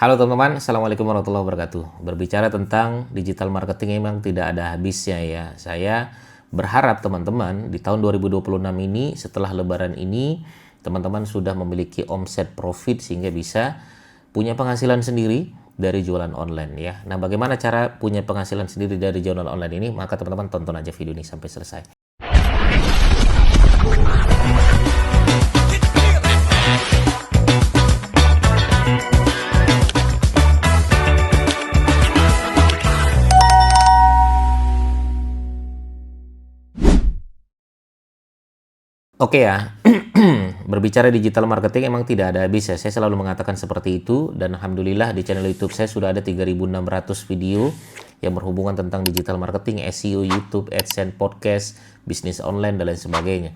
Halo teman-teman, Assalamualaikum warahmatullahi wabarakatuh. Berbicara tentang digital marketing memang tidak ada habisnya ya. Saya berharap teman-teman di tahun 2026 ini, setelah lebaran ini, teman-teman sudah memiliki omset profit sehingga bisa punya penghasilan sendiri dari jualan online ya. Nah, bagaimana cara punya penghasilan sendiri dari jualan online ini? Maka teman-teman tonton aja video ini sampai selesai. Oke ya, berbicara digital marketing emang tidak ada habis ya. Saya selalu mengatakan seperti itu dan alhamdulillah di channel YouTube saya sudah ada 3.600 video yang berhubungan tentang digital marketing, SEO, YouTube, AdSense, podcast, bisnis online dan lain sebagainya.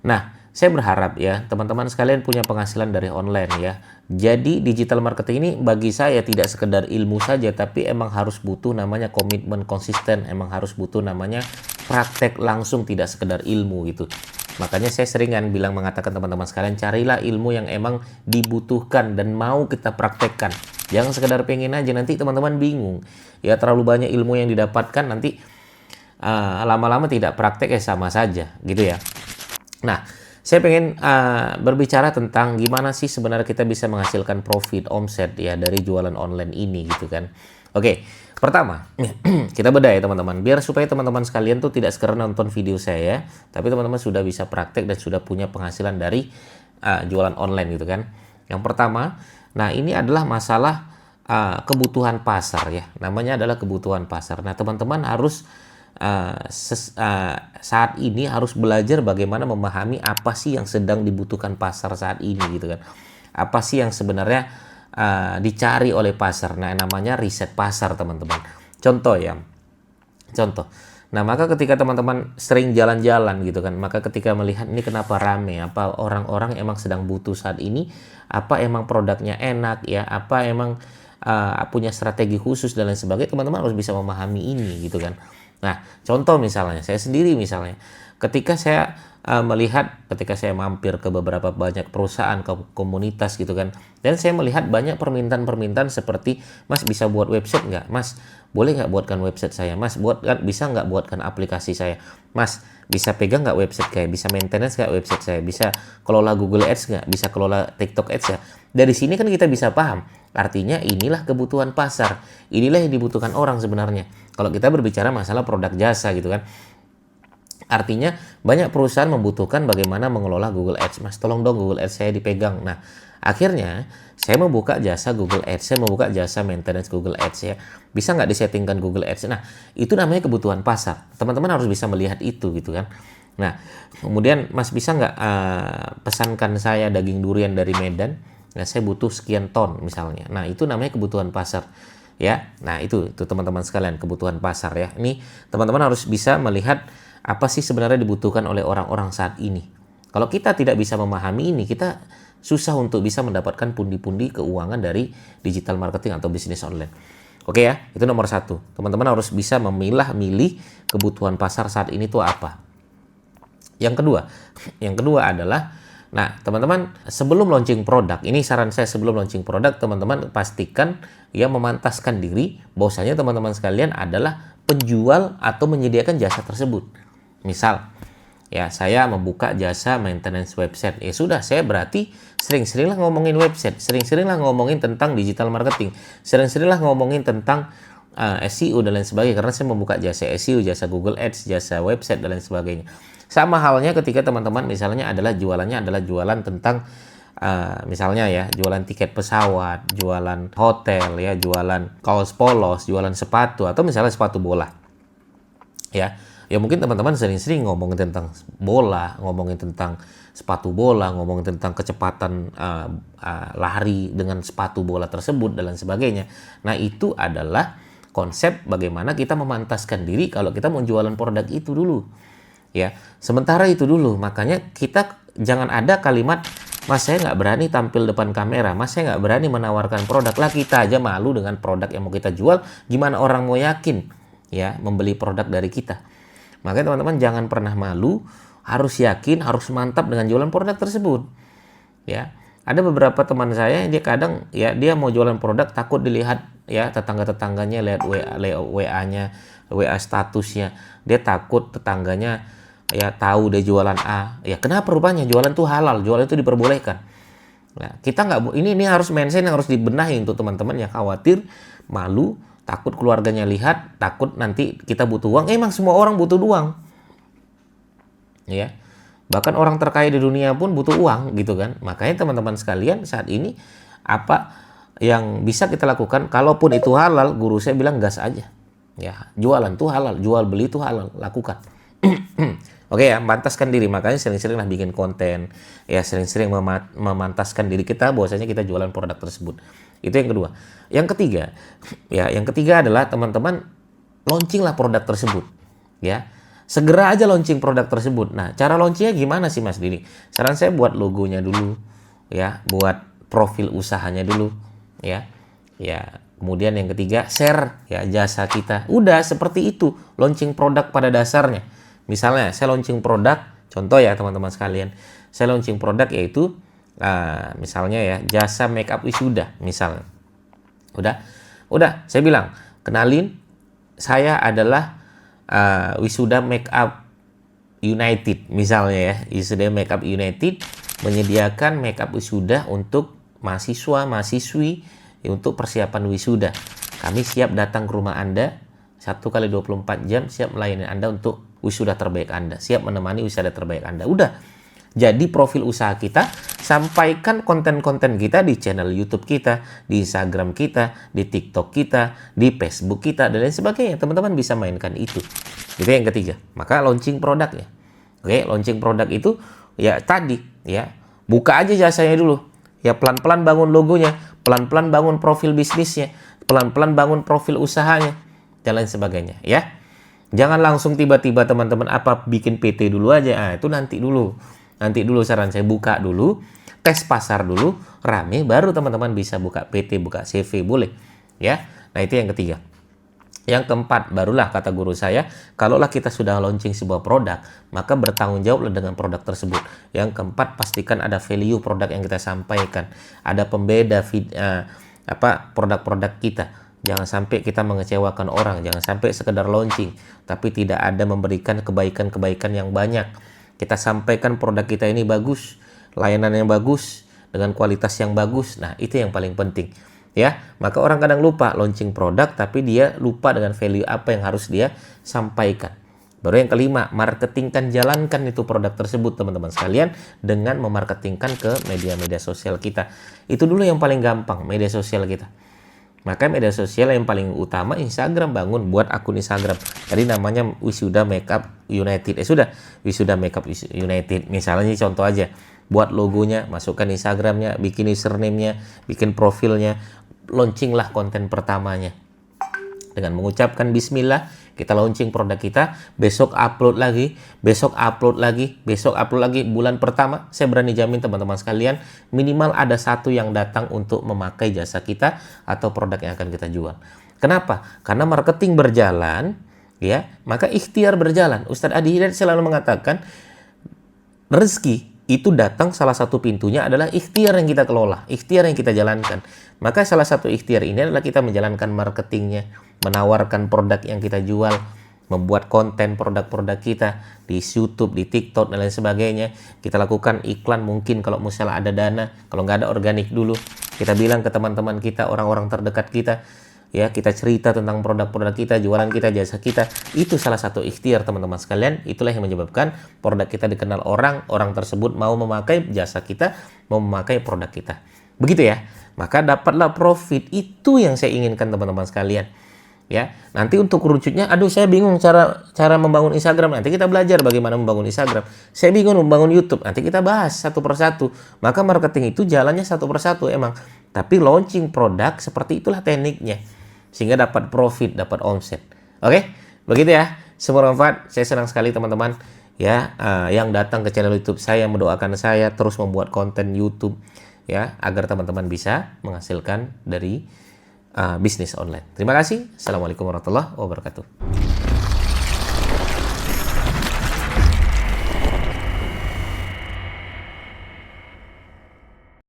Nah, saya berharap ya teman-teman sekalian punya penghasilan dari online ya. Jadi digital marketing ini bagi saya tidak sekedar ilmu saja, tapi emang harus butuh namanya komitmen konsisten, emang harus butuh namanya praktek langsung, tidak sekedar ilmu gitu. Makanya saya seringan bilang mengatakan teman-teman sekalian, carilah ilmu yang emang dibutuhkan dan mau kita praktekkan. Jangan sekedar pengen aja, nanti teman-teman bingung. Ya terlalu banyak ilmu yang didapatkan, nanti lama-lama tidak praktek ya sama saja gitu ya. Nah, saya pengen berbicara tentang gimana sih sebenarnya kita bisa menghasilkan profit, omset ya dari jualan online ini gitu kan. Oke, pertama kita bedah ya teman-teman, biar supaya teman-teman sekalian tuh tidak sekedar nonton video saya, tapi teman-teman sudah bisa praktek dan sudah punya penghasilan dari jualan online gitu kan. Yang pertama, nah ini adalah masalah kebutuhan pasar ya, namanya adalah kebutuhan pasar. Nah teman-teman harus saat ini harus belajar bagaimana memahami apa sih yang sedang dibutuhkan pasar saat ini gitu kan. Apa sih yang sebenarnya dicari oleh pasar. Nah, namanya riset pasar, teman-teman. Contoh ya. Contoh. Nah, maka ketika teman-teman sering jalan-jalan gitu kan, maka ketika melihat ini kenapa rame, apa orang-orang emang sedang butuh saat ini, apa emang produknya enak ya, apa emang punya strategi khusus dan lain sebagainya, teman-teman harus bisa memahami ini gitu kan. Nah, contoh misalnya, saya sendiri misalnya, ketika saya ketika saya mampir ke beberapa banyak perusahaan, ke komunitas gitu kan, dan saya melihat banyak permintaan-permintaan seperti, Mas bisa buat website nggak? Mas, boleh nggak buatkan website saya? Mas, bisa nggak buatkan aplikasi saya? Mas, bisa pegang nggak website kayak? Bisa maintenance nggak website saya? Bisa kelola Google Ads nggak? Bisa kelola TikTok Ads ya? Dari sini kan kita bisa paham, artinya inilah kebutuhan pasar, inilah yang dibutuhkan orang sebenarnya. Kalau kita berbicara masalah produk jasa gitu kan, artinya banyak perusahaan membutuhkan bagaimana mengelola Google Ads. Mas, tolong dong Google Ads saya dipegang. Nah, akhirnya saya membuka jasa Google Ads, saya membuka jasa maintenance Google Ads ya. Bisa nggak disettingkan Google Ads? Nah, itu namanya kebutuhan pasar. Teman-teman harus bisa melihat itu gitu kan. Nah, kemudian Mas bisa nggak pesankan saya daging durian dari Medan? Nah, saya butuh sekian ton misalnya. Nah, itu namanya kebutuhan pasar. Ya, nah itu teman-teman sekalian kebutuhan pasar ya. Ini teman-teman harus bisa melihat apa sih sebenarnya dibutuhkan oleh orang-orang saat ini. Kalau kita tidak bisa memahami ini, kita susah untuk bisa mendapatkan pundi-pundi keuangan dari digital marketing atau bisnis online. Oke ya, itu nomor satu. Teman-teman harus bisa memilah-milih kebutuhan pasar saat ini tuh apa. Yang kedua adalah, nah teman-teman sebelum launching produk, ini saran saya sebelum launching produk, teman-teman pastikan ya memantaskan diri bahwasanya teman-teman sekalian adalah penjual atau menyediakan jasa tersebut. Misal, ya saya membuka jasa maintenance website. Ya sudah, saya berarti sering-seringlah ngomongin website, sering-seringlah ngomongin tentang digital marketing, sering-seringlah ngomongin tentang SEO dan lain sebagainya. Karena saya membuka jasa SEO, jasa Google Ads, jasa website dan lain sebagainya. Sama halnya ketika teman-teman misalnya jualannya adalah jualan tentang misalnya ya, jualan tiket pesawat, jualan hotel ya, jualan kaos polos, jualan sepatu, atau misalnya sepatu bola. Ya mungkin teman-teman sering-sering ngomongin tentang bola, ngomongin tentang sepatu bola, ngomongin tentang kecepatan lari dengan sepatu bola tersebut dan lain sebagainya. Nah, itu adalah konsep bagaimana kita memantaskan diri kalau kita mau jualan produk itu dulu. Ya, sementara itu dulu. Makanya kita jangan ada kalimat, Mas saya nggak berani tampil depan kamera, Mas saya nggak berani menawarkan produk. Lah kita aja malu dengan produk yang mau kita jual, gimana orang mau yakin ya membeli produk dari kita. Makanya teman-teman jangan pernah malu, harus yakin, harus mantap dengan jualan produk tersebut. Ya, Ada beberapa teman saya dia kadang ya dia mau jualan produk takut dilihat ya tetangga-tetangganya lihat WA-nya, WA statusnya. Dia takut tetangganya ya tahu dia jualan A. Ya kenapa rupanya jualan itu halal, jualan itu diperbolehkan. Nah, kita nggak ini harus mindset yang harus dibenahi untuk teman-teman yang khawatir, malu, takut keluarganya lihat, takut nanti kita butuh uang. Emang semua orang butuh uang. Ya. Bahkan orang terkaya di dunia pun butuh uang gitu kan. Makanya teman-teman sekalian saat ini apa yang bisa kita lakukan, kalaupun itu halal, guru saya bilang gas aja. Ya, jualan tuh halal, jual beli tuh halal, lakukan. Oke ya, mantaskan diri. Makanya sering-seringlah bikin konten. Ya, sering-sering memantaskan diri kita bahwasanya kita jualan produk tersebut. Itu yang kedua. Yang ketiga, ya, yang ketiga adalah teman-teman launchinglah produk tersebut. Ya. Segera aja launching produk tersebut. Nah, cara launchingnya gimana sih Mas Didi? Saran saya buat logonya dulu, ya, buat profil usahanya dulu, ya, ya. Kemudian yang ketiga, share ya jasa kita. Udah seperti itu, launching produk pada dasarnya. Misalnya, saya launching produk, contoh ya teman-teman sekalian, saya launching produk yaitu, misalnya ya jasa makeup wisuda, misalnya. Udah, saya bilang, kenalin, saya adalah Wisuda Makeup United misalnya ya. Wisuda Makeup United menyediakan makeup wisuda untuk mahasiswa-mahasiswi untuk persiapan wisuda. Kami siap datang ke rumah Anda 1x24 jam, siap melayani Anda untuk wisuda terbaik Anda, siap menemani wisuda terbaik Anda. Udah. Jadi profil usaha kita, sampaikan konten-konten kita di channel YouTube kita, di Instagram kita, di TikTok kita, di Facebook kita, dan lain sebagainya. Teman-teman bisa mainkan itu. Itu yang ketiga. Maka launching produknya. Oke, launching produk itu ya tadi ya. Buka aja jasanya dulu. Ya pelan-pelan bangun logonya, pelan-pelan bangun profil bisnisnya, pelan-pelan bangun profil usahanya, dan lain sebagainya ya. Jangan langsung tiba-tiba teman-teman bikin PT dulu aja. Itu nanti dulu. Nanti dulu saran saya, buka dulu, tes pasar dulu, rame, baru teman-teman bisa buka PT, buka CV, boleh. Ya, nah itu yang ketiga. Yang keempat, barulah kata guru saya, kalaulah kita sudah launching sebuah produk, maka bertanggung jawablah dengan produk tersebut. Yang keempat, pastikan ada value produk yang kita sampaikan, ada pembeda produk-produk kita. Jangan sampai kita mengecewakan orang, jangan sampai sekedar launching, tapi tidak ada memberikan kebaikan-kebaikan yang banyak. Kita sampaikan produk kita ini bagus, layanan yang bagus, dengan kualitas yang bagus. Nah, itu yang paling penting. Ya, maka orang kadang lupa launching produk, tapi dia lupa dengan value apa yang harus dia sampaikan. Baru yang kelima, marketingkan, jalankan itu produk tersebut teman-teman sekalian dengan memarketingkan ke media-media sosial kita. Itu dulu yang paling gampang, media sosial kita. Maka media sosial yang paling utama Instagram, bangun, buat akun Instagram. Tadi namanya Wisuda Makeup United. Sudah, Wisuda Makeup United. Misalnya contoh aja, buat logonya, masukkan Instagramnya, bikin username-nya, bikin profilnya, launchinglah konten pertamanya. Dengan mengucapkan bismillah, kita launching produk kita, besok upload lagi, besok upload lagi, besok upload lagi. Bulan pertama, saya berani jamin teman-teman sekalian, minimal ada satu yang datang untuk memakai jasa kita atau produk yang akan kita jual. Kenapa? Karena marketing berjalan, ya, maka ikhtiar berjalan. Ustadz Adi Hidayat selalu mengatakan, rezeki itu datang salah satu pintunya adalah ikhtiar yang kita kelola, ikhtiar yang kita jalankan. Maka salah satu ikhtiar ini adalah kita menjalankan marketingnya, menawarkan produk yang kita jual, membuat konten produk-produk kita di YouTube, di TikTok, dan lain sebagainya. Kita lakukan iklan mungkin kalau misalnya ada dana, kalau nggak ada organik dulu. Kita bilang ke teman-teman kita, orang-orang terdekat kita, ya kita cerita tentang produk-produk kita, jualan kita, jasa kita. Itu salah satu ikhtiar teman-teman sekalian. Itulah yang menyebabkan produk kita dikenal orang, orang tersebut mau memakai jasa kita, mau memakai produk kita. Begitu ya. Maka dapatlah profit. Itu yang saya inginkan teman-teman sekalian. Ya, nanti untuk kerucutnya, aduh saya bingung cara membangun Instagram. Nanti kita belajar bagaimana membangun Instagram. Saya bingung membangun YouTube. Nanti kita bahas satu persatu. Maka marketing itu jalannya satu persatu emang. Tapi launching produk seperti itulah tekniknya. Sehingga dapat profit, dapat omset. Oke, begitu ya. Semoga bermanfaat. Saya senang sekali teman-teman ya yang datang ke channel YouTube saya, mendoakan saya terus membuat konten YouTube ya agar teman-teman bisa menghasilkan dari bisnis online. Terima kasih. Assalamualaikum warahmatullahi wabarakatuh.